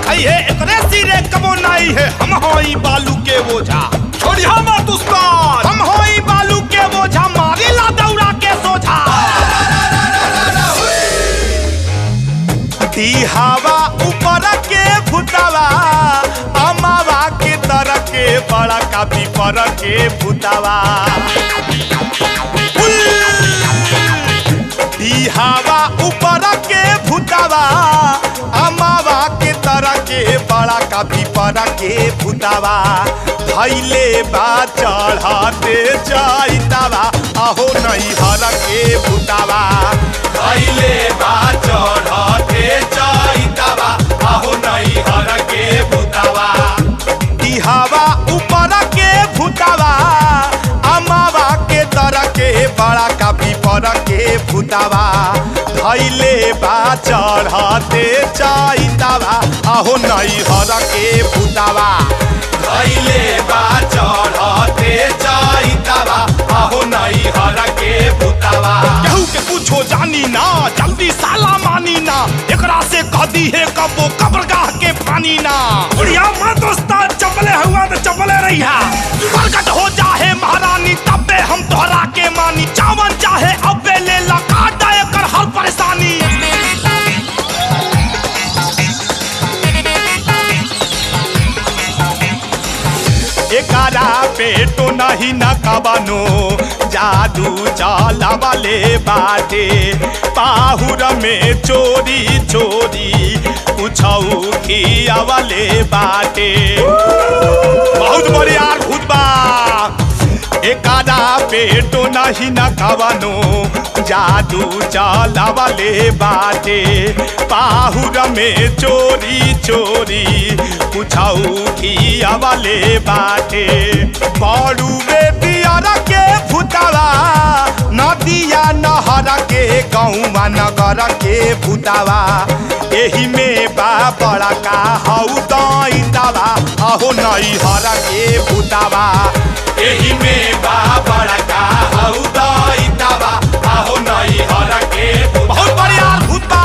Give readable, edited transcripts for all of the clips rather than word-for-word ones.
खाई है एकरे सिरे कबो नाई है। हम होई बालू के बोझा छोड़िया मत उस्ताद, हम होई बालू के बोझा मारी ला दौड़ा के सोझा। दी हवा ऊपर के भूतावा अमावा के तरह के बड़ा काफी पर के भूतावा। दी हवा ऊपर के भूतावा अमावा के तरह के बड़ा काफी पर के भूतावा। धैले बा चढ़ाते जाइतावा आहो नहीं हर के भूतावा। धैले बा चढ़ाते जाइतावा आहो नहीं हर के भूतावा। दी हवा ऊपर के भूतावा अमावा के तरह के बड़ा काफी पर के भूतावा। धैले बा चढ़ाते जाइतावा आहो नहीं हर के भूतावा। धैले बा चढ़ाते जाइतावा आहो नहीं हर के भूतावा। केहू के पूछो जानी ना जल्दी साला मानी ना, एकरा से कहती है कबो कब्रगाह के पानी ना। उड़िया मत उस्ताद, चपले हुआ तो चपले रहिया। प्रकट हो जाहे महारानी तब्बे हम तोहरा के मानी। चावन चाहे अब्बे ले ला काट जाए कर हर परेशानी। एकारा पेटो नहीं न कबनो जादू चला वाले बाटे। पाहुर में चोरी चोरी पूछऊ खिया वाले बाटे। बहुत बढ़िया भूत बा। एकारा पेटो नहीं न कबनो जादू चला वाले बाटे। पाहुर में चोरी चोरी पूछऊ खिया वाले बाटे। बड़ू बेदियर के भूतावा नदिया नहर के गौवा नगर के भूतावा। एही में बा बड़ा का हऊ दैतावा अहो नहीं हर के भूतावा। एही में बा बड़ा का हऊ दैतावा अहो नहीं हर के। बहुत बढ़िया भूत बा।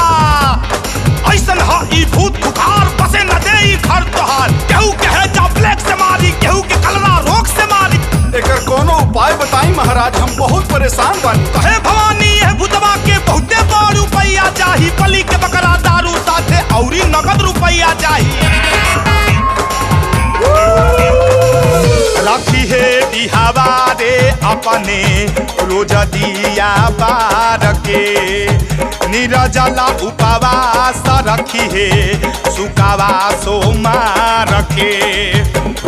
ऐसन ह ई भूत खुखार बसे न दे ई घर तोहार। केहू कहे जा ब्लैक से मारी, केहू के कलरा रोग से मारी। एकर कोनो उपाय बताई महाराज, हम बहुत परेशान बानी। कहे भवानी है भूतवा के बहुते बड़ रुपैया चाही। बलि के बकरा दारू साथे औरी नगद रुपैया चाही। रखी है दिहावा रे अपने रोज दिया बार के। निरजला उपवास रखी है सुकावा सोमार के।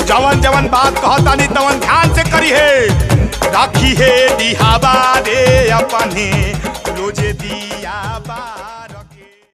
जवन जवन बात कहतानी तवन ध्यान से करी है। रखी है दिहावा रे अपने रोज दिया बार।